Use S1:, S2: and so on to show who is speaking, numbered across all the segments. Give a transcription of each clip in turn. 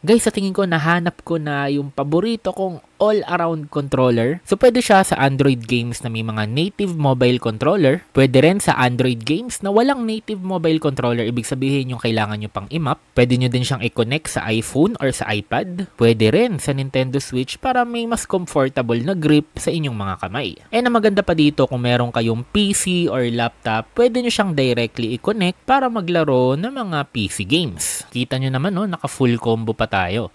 S1: Guys, sa tingin ko nahanap ko na yung paborito kong all-around controller. So pwede siya sa Android games na may mga native mobile controller. Pwede rin sa Android games na walang native mobile controller. Ibig sabihin yung kailangan nyo pang i-map. Pwede nyo din siyang i-connect sa iPhone or sa iPad. Pwede rin sa Nintendo Switch para may mas comfortable na grip sa inyong mga kamay. And ang maganda pa dito, kung meron kayong PC or laptop, pwede nyo siyang directly i-connect para maglaro ng mga PC games. Kita nyo naman, no, naka full combo pa tayo.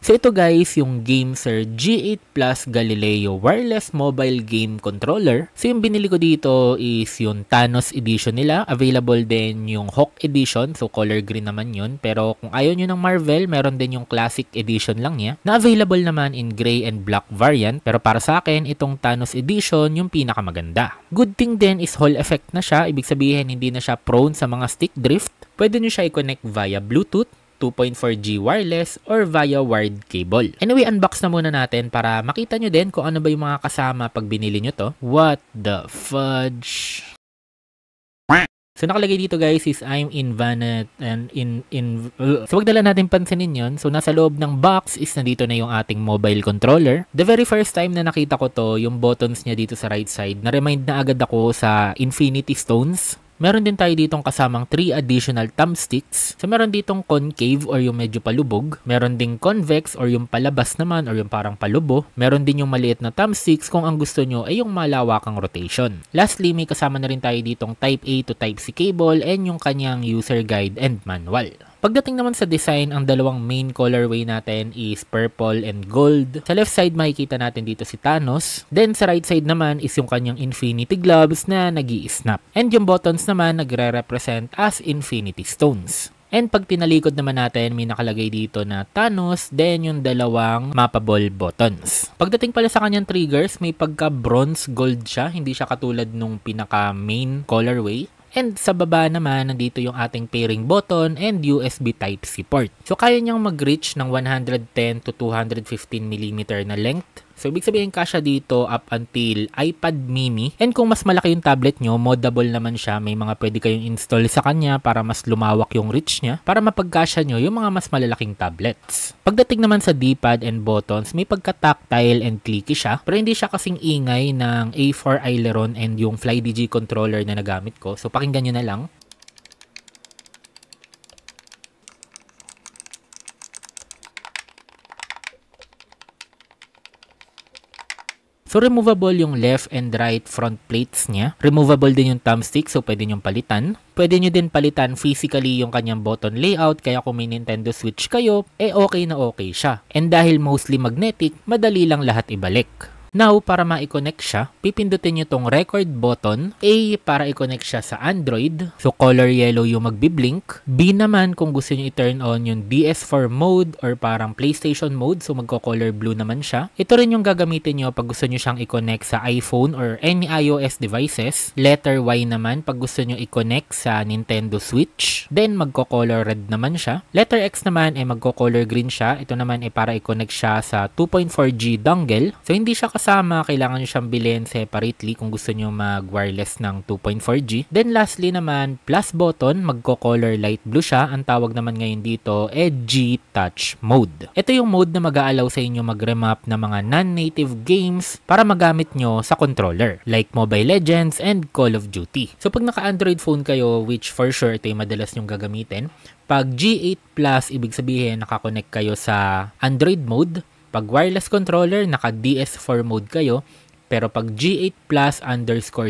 S1: So ito guys, yung Gameser G8 Plus Galileo Wireless Mobile Game Controller. So yung binili ko dito is yung Thanos Edition nila. Available din yung Hawk Edition. So color green naman yun. Pero kung ayaw nyo ng Marvel, meron din yung Classic Edition lang niya. Na available naman in gray and black variant. Pero para sa akin, itong Thanos Edition yung pinakamaganda. Good thing din is Hall effect na siya. Ibig sabihin, hindi na siya prone sa mga stick drift. Pwede nyo siya i-connect via Bluetooth, 2.4G wireless, or via wired cable. Anyway, unbox na muna natin para makita nyo din kung ano ba yung mga kasama pag binili nyo to. What the fudge? So nakalagay dito guys is I'm invalid and so wag dala natin pansinin yun. So nasa loob ng box is nandito na yung ating mobile controller. The very first time na nakita ko to, yung buttons niya dito sa right side, na-remind na agad ako sa Infinity Stones. Meron din tayo ditong kasamang 3 additional thumbsticks. So meron ditong concave or yung medyo palubog. Meron ding convex or yung palabas naman or yung parang palubo. Meron din yung maliit na thumbsticks kung ang gusto nyo ay yung malawakang rotation. Lastly, may kasama na rin tayo ditong Type A to Type C cable and yung kanyang user guide and manual. Pagdating naman sa design, ang dalawang main colorway natin is purple and gold. Sa left side makikita natin dito si Thanos. Then sa right side naman is yung kanyang Infinity Gloves na nag-i-snap. And yung buttons naman nagre-represent as Infinity Stones. And pag tinalikod naman natin, may nakalagay dito na Thanos, then yung dalawang mappable buttons. Pagdating pala sa kanyang triggers, may pagka bronze gold siya. Hindi siya katulad nung pinaka main colorway. And sa baba naman, nandito yung ating pairing button and USB Type-C port. So, kaya niyang mag-reach ng 110 to 215mm na length. So, ibig sabihin kasya dito up until iPad mini. And kung mas malaki yung tablet nyo, modable naman siya. May mga pwede kayong install sa kanya para mas lumawak yung reach niya. Para mapagkasya nyo yung mga mas malalaking tablets. Pagdating naman sa D-pad and buttons, may pagka-tactile and clicky siya. Pero hindi siya kasing ingay ng A4 Aileron and yung FlyDigi controller na nagamit ko. So, pakinggan nyo na lang. So, removable yung left and right front plates niya. Removable din yung thumbstick, so pwede nyong palitan. Pwede nyo din palitan physically yung kanyang button layout, kaya kung may Nintendo Switch kayo, okay na okay siya. And dahil mostly magnetic, madali lang lahat ibalik. Now, para ma-connect siya, pipindutin nyo tong record button. A, para i-connect siya sa Android. So, color yellow yung magbiblink. B naman, kung gusto nyo i-turn on yung DS4 mode or parang PlayStation mode. So, magko-color blue naman siya. Ito rin yung gagamitin nyo pag gusto nyo siyang i-connect sa iPhone or any iOS devices. Letter Y naman, pag gusto nyo i-connect sa Nintendo Switch. Then, magko-color red naman siya. Letter X naman, magko-color green siya. Ito naman para i-connect siya sa 2.4G dongle. So, hindi siya kasama, kailangan nyo siyang bilhin separately kung gusto nyo mag-wireless ng 2.4G. Then lastly naman, plus button, magko-color light blue siya. Ang tawag naman ngayon dito G-Touch mode. Ito yung mode na mag-aalaw sa inyo mag-remap ng mga non-native games para magamit nyo sa controller, like Mobile Legends and Call of Duty. So pag naka-Android phone kayo, which for sure ito yung madalas nyong gagamitin, pag G8 Plus, ibig sabihin nakakonect kayo sa Android mode. Pag wireless controller, naka DS4 mode kayo. Pero pag G8 Plus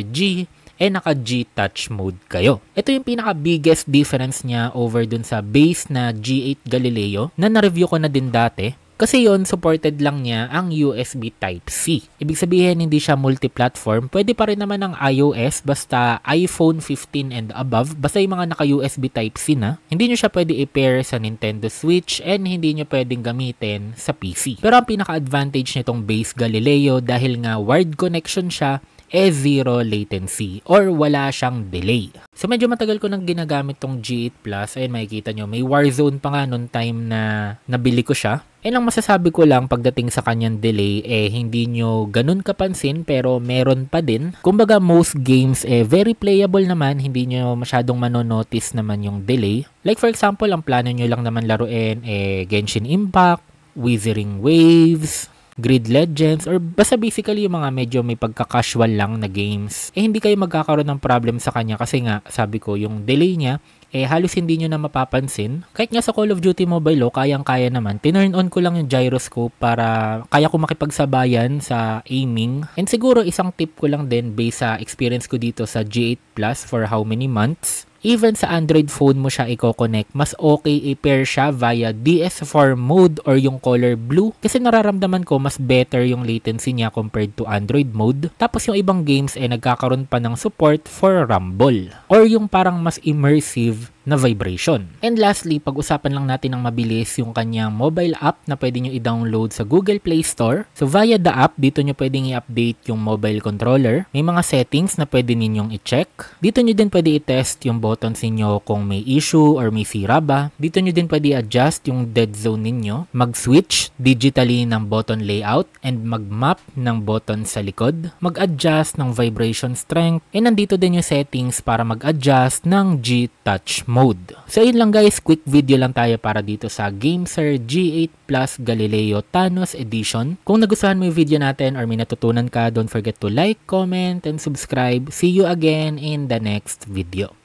S1: _G, naka G-Touch mode kayo. Ito yung pinaka biggest difference niya over dun sa base na G8 Galileo na na-review ko na din dati. Kasi yon supported lang niya ang USB Type-C. Ibig sabihin, hindi siya multi-platform. Pwede pa rin naman ang iOS, basta iPhone 15 and above. Basta yung mga naka-USB Type-C na. Hindi nyo siya pwede i-pair sa Nintendo Switch and hindi nyo pwedeng gamitin sa PC. Pero ang pinaka-advantage nitong base Galileo dahil nga wired connection siya, zero latency or wala siyang delay. So medyo matagal ko nang ginagamit tong G8 Plus. Ayun, makikita nyo, may Warzone pa nga noon time na nabili ko siya. Ang masasabi ko lang pagdating sa kanyang delay, hindi nyo ganun kapansin pero meron pa din. Kumbaga most games very playable naman, hindi nyo masyadong manonotice naman yung delay. Like for example, ang plano nyo lang naman laruin Genshin Impact, Withering Waves, Grid Legends, or basta basically yung mga medyo may pagka-casual lang na games, hindi kayo magkakaroon ng problem sa kanya kasi nga, sabi ko, yung delay niya, halos hindi nyo na mapapansin. Kahit nga sa Call of Duty Mobile, kayang-kaya naman. Tinurn on ko lang yung gyroscope para kaya ko makipagsabayan sa aiming. And siguro isang tip ko lang din based sa experience ko dito sa G8 Plus for how many months. Even sa Android phone mo siya i-connect, mas okay i-pair siya via DS4 mode or yung color blue. Kasi nararamdaman ko mas better yung latency niya compared to Android mode. Tapos yung ibang games nagkakaroon pa ng support for rumble or yung parang mas immersive na vibration. And lastly, pag-usapan lang natin ng mabilis yung kanyang mobile app na pwede nyo i-download sa Google Play Store. So via the app, dito nyo pwedeng i-update yung mobile controller. May mga settings na pwede ninyong i-check. Dito nyo din pwede i-test yung buttons ninyo kung may issue or may sira ba. Dito nyo din pwede i-adjust yung dead zone ninyo. Mag-switch digitally ng button layout and mag-map ng button sa likod. Mag-adjust ng vibration strength. And nandito din yung settings para mag-adjust ng G-Touch mode. So yun lang guys, quick video lang tayo para dito sa GameSir G8 Plus Galileo Thanos Edition. Kung nagustuhan mo yung video natin or may natutunan ka, don't forget to like, comment, and subscribe. See you again in the next video.